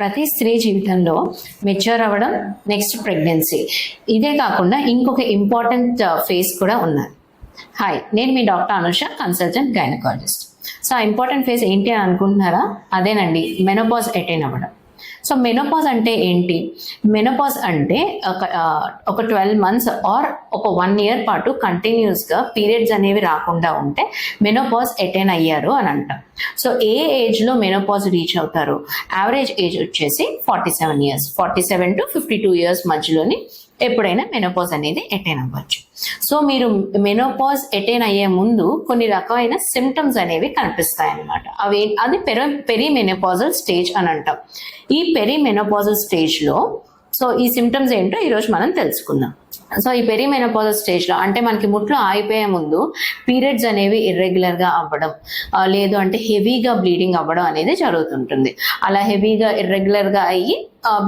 ప్రతి స్త్రీ జీవితంలో మెచ్యూర్ అవ్వడం, నెక్స్ట్ ప్రెగ్నెన్సీ, ఇదే కాకుండా ఇంకొక ఇంపార్టెంట్ ఫేజ్ కూడా ఉన్నది. హాయ్, నేను మీ doctor Anusha, consultant gynaecologist. So ఆ ఇంపార్టెంట్ ఫేజ్ ఏంటి అని అనుకుంటున్నారా? అదేనండి, మెనోపాజ్ అటైన్ అవ్వడం. సో మెనోపాజ్ అంటే ఏంటి? మెనోపాజ్ అంటే ఒక 12 months ఆర్ ఒక 1 year పాటు కంటిన్యూస్గా పీరియడ్స్ అనేవి రాకుండా ఉంటే మెనోపాజ్ అటైన్ అయ్యారు అని అంటాం. సో ఏ ఏజ్లో మెనోపాజ్ రీచ్ అవుతారు? యావరేజ్ ఏజ్ వచ్చేసి 47 years, 47 to 52 years మధ్యలోని ఎప్పుడైనా మెనోపాజ్ అనేది అటైన్ అవ్వచ్చు. సో మీరు మెనోపాజ్ అటైన్ అయ్యే ముందు కొన్ని రకమైన సిమ్టమ్స్ అనేవి కనిపిస్తాయి అన్నమాట. అది పెరిమెనోపాజల్ స్టేజ్ అని అంటాం. ఈ పెరిమెనోపాజల్ స్టేజ్లో సో ఈ సిమ్టమ్స్ ఏంటో ఈరోజు మనం తెలుసుకుందాం. సో ఈ పెరిమెనోపాజల్ స్టేజ్లో అంటే మనకి ముట్లో ఆగిపోయే ముందు పీరియడ్స్ అనేవి ఇర్రెగ్యులర్గా అవ్వడం, లేదు అంటే హెవీగా బ్లీడింగ్ అవ్వడం అనేది జరుగుతుంటుంది. అలా హెవీగా ఇర్రెగ్యులర్గా అయ్యి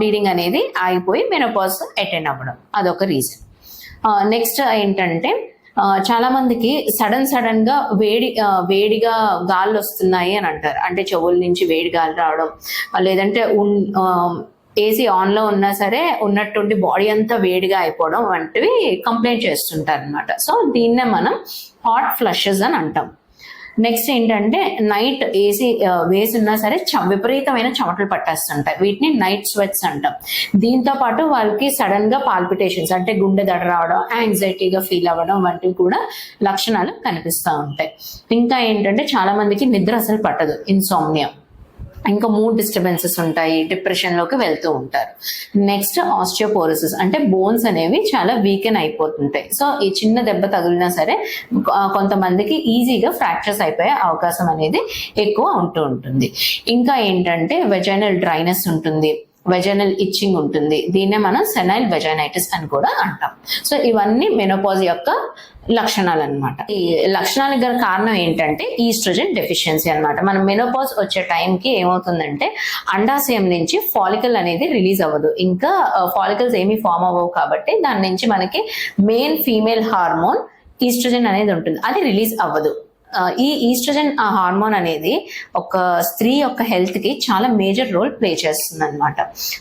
బ్లీడింగ్ అనేది ఆగిపోయి మెనోపాజ్ అటైన్ అవ్వడం, అదొక రీజన్. నెక్స్ట్ ఏంటంటే చాలా మందికి సడన్ గా వేడిగా గాలి వస్తున్నాయి అని అంటారు. అంటే చెవుల నుంచి వేడి గాలి రావడం, లేదంటే ఏసీ ఆన్లో ఉన్నా సరే ఉన్నట్టుండి బాడీ అంతా వేడిగా అయిపోవడం వంటివి కంప్లైంట్ చేస్తుంటారు అనమాట. సో దీన్నే మనం హాట్ ఫ్లషెస్ అని అంటాం. నెక్స్ట్ ఏంటంటే నైట్ ఏసీ వేసి ఉన్నా సరే విపరీతమైన చెమటలు పట్టేస్తుంటాయి. వీటిని నైట్ స్వెట్స్ అంటాం. దీంతో పాటు వాళ్ళకి సడన్ గా పాల్పిటేషన్స్ అంటే గుండె దడ రావడం, యాంగ్జైటీగా ఫీల్ అవ్వడం వంటివి కూడా లక్షణాలు కనిపిస్తూ ఉంటాయి. ఇంకా ఏంటంటే చాలా మందికి నిద్ర అసలు పట్టదు, ఇన్సోమ్నియా. ఇంకా మూడ్ డిస్టర్బెన్సెస్ ఉంటాయి, డిప్రెషన్లోకి వెళ్తూ ఉంటారు. నెక్స్ట్ ఆస్టియోపోరోసిస్ అంటే బోన్స్ అనేవి చాలా వీకెన్ అయిపోతుంటాయి. సో ఈ చిన్న దెబ్బ తగిలినా సరే కొంతమందికి ఈజీగా ఫ్రాక్చర్స్ అయిపోయే అవకాశం అనేది ఎక్కువ ఉంటూ ఉంటుంది. ఇంకా ఏంటంటే వెజైనల్ డ్రైనెస్ ఉంటుంది, వెజైనల్ ఇచ్చింగ్ ఉంటుంది. దీన్నే మనం సెనైల్ వెజైనైటిస్ అని కూడా అంటాం. సో ఇవన్నీ మెనోపాజ్ యొక్క లక్షణాలు అనమాట. ఈ లక్షణాలకు గల కారణం ఏంటంటే ఈస్ట్రోజన్ డెఫిషియన్సీ అనమాట. మనం మెనోపాజ్ వచ్చే టైంకి ఏమవుతుందంటే అండాశయం నుంచి ఫాలికల్ అనేది రిలీజ్ అవ్వదు, ఇంకా ఫాలికల్స్ ఏమీ ఫామ్ అవ్వవు. కాబట్టి దాని నుంచి మనకి మెయిన్ ఫీమేల్ హార్మోన్ ఈస్ట్రోజన్ అనేది ఉంటుంది, అది రిలీజ్ అవ్వదు. ఈ ఈస్ట్రోజన్ హార్మోన్ అనేది ఒక స్త్రీ యొక్క హెల్త్ కి చాలా మేజర్ రోల్ ప్లే చేస్తుంది అనమాట.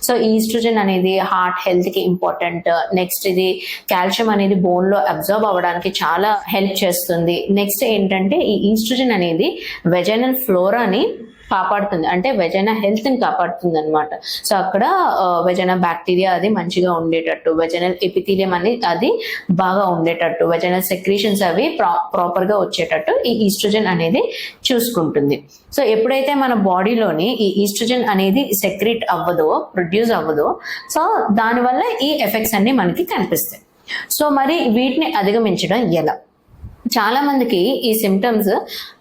సో ఈస్ట్రోజన్ అనేది హార్ట్ హెల్త్ కి ఇంపార్టెంట్. నెక్స్ట్ ఇది కాల్షియం అనేది బోన్ లో అబ్జర్వ్ అవ్వడానికి చాలా హెల్ప్ చేస్తుంది. నెక్స్ట్ ఏంటంటే ఈ ఈస్ట్రోజన్ అనేది వెజైనల్ ఫ్లోరాని కాపాడుతుంది, అంటే వెజైనా హెల్త్ ని కాపాడుతుంది అనమాట. సో అక్కడ వెజైనా బ్యాక్టీరియా అది మంచిగా ఉండేటట్టు, వెజైనల్ ఎపిథీలియం అనేది అది బాగా ఉండేటట్టు, వెజైనల్ సెక్రీషన్స్ అవి ప్రాపర్ గా వచ్చేటట్టు ఈ ఈస్ట్రోజన్ అనేది చూసుకుంటుంది. సో ఎప్పుడైతే మన బాడీలోని ఈ ఈస్ట్రోజన్ అనేది సెక్రీట్ అవ్వదో, ప్రొడ్యూస్ అవ్వదో, సో దానివల్ల ఈ ఎఫెక్ట్స్ అన్ని మనకి కనిపిస్తాయి. సో మరి వీటిని అధిగమించడం ఎలా? చాలా మందికి ఈ సిమ్టమ్స్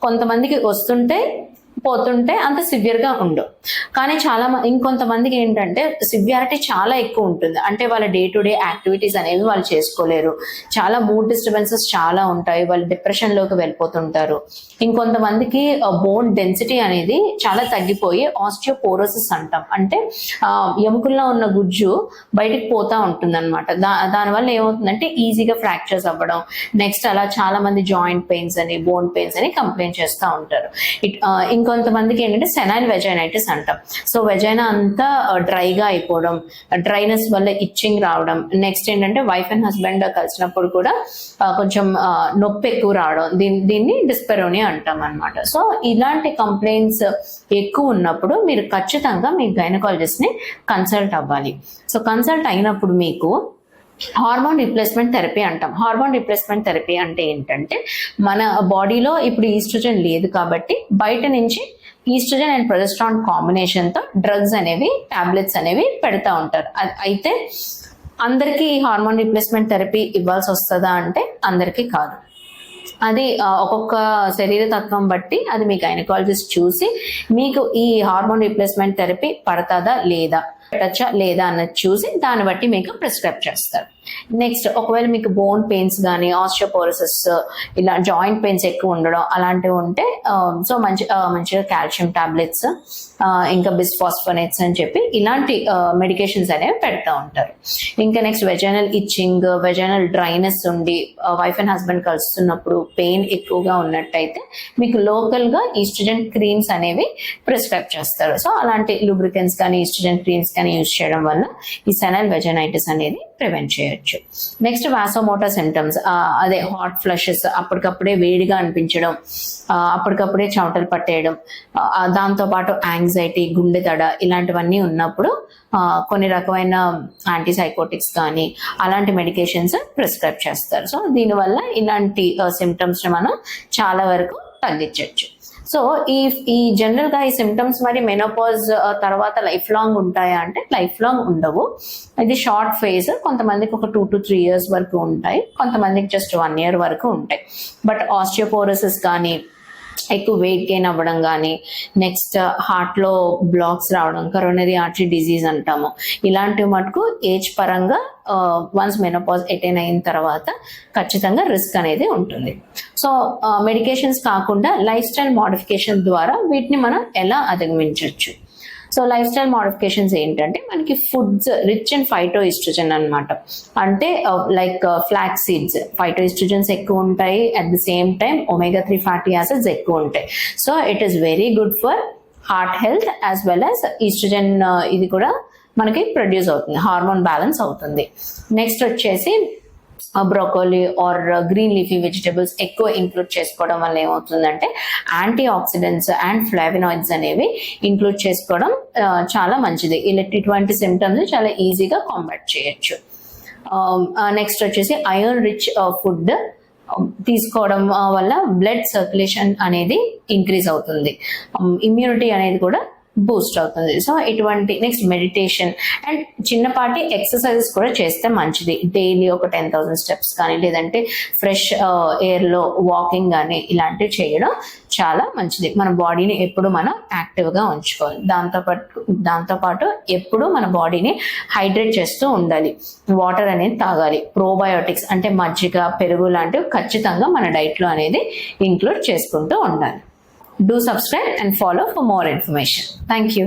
కొంతమందికి వస్తుంటే పోతుంటే అంత సివియర్గా ఉండవు, కానీ ఇంకొంతమందికి ఏంటంటే సివియారిటీ చాలా ఎక్కువ ఉంటుంది. అంటే వాళ్ళ డే టు డే యాక్టివిటీస్ అనేవి వాళ్ళు చేసుకోలేరు, చాలా మూడ్ డిస్టర్బెన్సెస్ చాలా ఉంటాయి, వాళ్ళు డిప్రెషన్లోకి వెళ్ళిపోతుంటారు. ఇంకొంతమందికి బోన్ డెన్సిటీ అనేది చాలా తగ్గిపోయి ఆస్టియోపోరోసిస్ అంటాం, అంటే ఎముకల్లో ఉన్న గుజ్జు బయటికి పోతా ఉంటుంది అనమాట. దానివల్ల ఏమవుతుందంటే ఈజీగా ఫ్రాక్చర్స్ అవ్వడం, నెక్స్ట్ అలా చాలా మంది జాయింట్ పెయిన్స్ అని, బోన్ పెయిన్స్ అని కంప్లైంట్ చేస్తూ ఉంటారు. ఇంకొంతమందికి ఏంటంటే సెనైల్ వెజైనైటిస్ అంటాం. సో వెజైనా అంతా డ్రైగా అయిపోవడం, డ్రైనెస్ వల్ల ఇచ్చింగ్ రావడం. నెక్స్ట్ ఏంటంటే వైఫ్ అండ్ హస్బెండ్ కలిసినప్పుడు కూడా కొంచెం నొప్పి ఎక్కువ రావడం, దీన్ని డిస్పెరోనియా అంటాం అనమాట. సో ఇలాంటి కంప్లైంట్స్ ఎక్కువ ఉన్నప్పుడు మీరు ఖచ్చితంగా మీ గైనకాలజిస్ట్ ని కన్సల్ట్ అవ్వాలి. సో కన్సల్ట్ అయినప్పుడు మీకు హార్మోన్ రీప్లేస్మెంట్ థెరపీ అంటాం. హార్మోన్ రీప్లేస్మెంట్ థెరపీ అంటే ఏంటంటే మన బాడీలో ఇప్పుడు ఈస్ట్రోజన్ లేదు కాబట్టి బయట నుంచి ఈస్ట్రోజన్ అండ్ ప్రొజెస్ట్రాన్ కాంబినేషన్తో డ్రగ్స్ అనేవి, టాబ్లెట్స్ అనేవి పెడతా ఉంటారు. అయితే అందరికీ ఈ హార్మోన్ రీప్లేస్మెంట్ థెరపీ ఇవ్వాల్సి వస్తుందా అంటే అందరికీ కాదు. అది ఒక్కొక్క శరీర తత్వం బట్టి అది మీ గైనకాలజిస్ట్ చూసి మీకు ఈ హార్మోన్ రీప్లేస్మెంట్ థెరపీ పడతాదా లేదా, పెట్టచ్చా లేదా అన్నది చూసి దాన్ని బట్టి మీకు ప్రిస్క్రైబ్ చేస్తారు. నెక్స్ట్ ఒకవేళ మీకు బోన్ పెయిన్స్ కానీ ఆస్టియోపోరోసిస్ ఇలా జాయింట్ పెయిన్స్ ఎక్కువ ఉండడం అలాంటివి ఉంటే సో మంచిగా కాల్షియం టాబ్లెట్స్ ఇంకా బిస్ఫాస్ఫోనేట్స్ అని చెప్పి ఇలాంటి మెడికేషన్స్ అనేవి పెడతా ఉంటారు. ఇంకా next vaginal itching, vaginal dryness ఉండి వైఫ్ అండ్ హస్బెండ్ కలుస్తున్నప్పుడు పెయిన్ ఎక్కువగా ఉన్నట్టయితే మీకు లోకల్గా ఈస్ట్రోజన్ క్రీమ్స్ అనేవి ప్రిస్క్రైబ్ చేస్తారు. సో అలాంటి లూబ్రికెంట్స్ కానీ ఈస్ట్రోజన్ క్రీమ్స్ కానీ యూజ్ చేయడం వల్ల ఈ సెనల్ వెజైనైటిస్ అనేది ప్రివెంట్ చేయొచ్చు. నెక్స్ట్ వాసోమోటర్ సిమ్టమ్స్, అదే హాట్ ఫ్లషెస్, అప్పటికప్పుడే వేడిగా అనిపించడం, అప్పటికప్పుడే చెమటలు పట్టేయడం, దాంతోపాటు యాంగ్జైటీ, గుండె దడ ఇలాంటివన్నీ ఉన్నప్పుడు కొన్ని రకమైన యాంటీసైకోటిక్స్ కానీ అలాంటి మెడికేషన్స్ ప్రిస్క్రైబ్ చేస్తారు. సో దీనివల్ల ఇలాంటి సిమ్టమ్స్ని మనం చాలా వరకు తగ్గించవచ్చు. సో ఈ జనరల్గా ఈ సిమ్టమ్స్ మరి మెనోపాజ్ తర్వాత లైఫ్ లాంగ్ ఉంటాయా అంటే లైఫ్ లాంగ్ ఉండవు. ఇది షార్ట్ ఫేజ్. కొంతమందికి ఒక 2 to 3 years వరకు ఉంటాయి, కొంతమందికి జస్ట్ 1 year వరకు ఉంటాయి. బట్ ఆస్టియోపోరోసిస్ కానీ, ఎక్కువ వెయిట్ గెయిన్ అవ్వడం కానీ, నెక్స్ట్ హార్ట్లో బ్లాక్స్ రావడం, కరోనరీ ఆర్టరీ డిజీజ్ అంటాము, ఇలాంటివి మటుకు ఏజ్ పరంగా వన్స్ మెనోపాజ్ అటైన్ అయిన తర్వాత ఖచ్చితంగా రిస్క్ అనేది ఉంటుంది. సో మెడికేషన్స్ కాకుండా లైఫ్ స్టైల్ మోడిఫికేషన్ ద్వారా వీటిని మనం ఎలా అధిగమించవచ్చు? సో లైఫ్ స్టైల్ మోడిఫికేషన్స్ ఏంటంటే మనకి foods rich and phytoestrogen అనమాట. అంటే like flax seeds, phytoestrogens ఎక్కువ ఉంటాయి, at the same time omega-3 fatty acids ఎక్కువ ఉంటాయి. So it is very good for heart health as well as estrogen ఇది కూడా మనకి ప్రొడ్యూస్ అవుతుంది, హార్మోన్ బ్యాలెన్స్ అవుతుంది. నెక్స్ట్ వచ్చేసి broccoli or green leafy vegetables ఎక్కువ ఇంక్లూడ్ చేసుకోవడం వల్ల ఏమవుతుందంటే యాంటీ ఆక్సిడెంట్స్ అండ్ ఫ్లావినాయిడ్స్ అనేవి ఇంక్లూడ్ చేసుకోవడం చాలా మంచిది. ఇటువంటి సిమ్టమ్స్ చాలా ఈజీగా కాంబాట్ చేయొచ్చు. నెక్స్ట్ వచ్చేసి ఐరన్ రిచ్ ఫుడ్ తీసుకోవడం వల్ల బ్లడ్ సర్క్యులేషన్ అనేది ఇంక్రీజ్ అవుతుంది, ఇమ్యూనిటీ అనేది కూడా బూస్ట్ అవుతుంది. సో ఇటువంటి నెక్స్ట్ మెడిటేషన్ అండ్ చిన్నపాటి ఎక్సర్సైజెస్ కూడా చేస్తే మంచిది. డైలీ ఒక 10,000 steps కానీ, లేదంటే ఫ్రెష్ ఎయిర్లో వాకింగ్ కానీ ఇలాంటివి చేయడం చాలా మంచిది. మన బాడీని ఎప్పుడు మనం యాక్టివ్గా ఉంచుకోవాలి. దాంతోపాటు ఎప్పుడు మన బాడీని హైడ్రేట్ చేస్తూ ఉండాలి. వాటర్ అనేది తాగాలి. ప్రోబయోటిక్స్ అంటే మజ్జిగ, పెరుగు లాంటివి ఖచ్చితంగా మన డైట్లో అనేది ఇంక్లూడ్ చేసుకుంటూ ఉండాలి. Do subscribe and follow for more information. Thank you.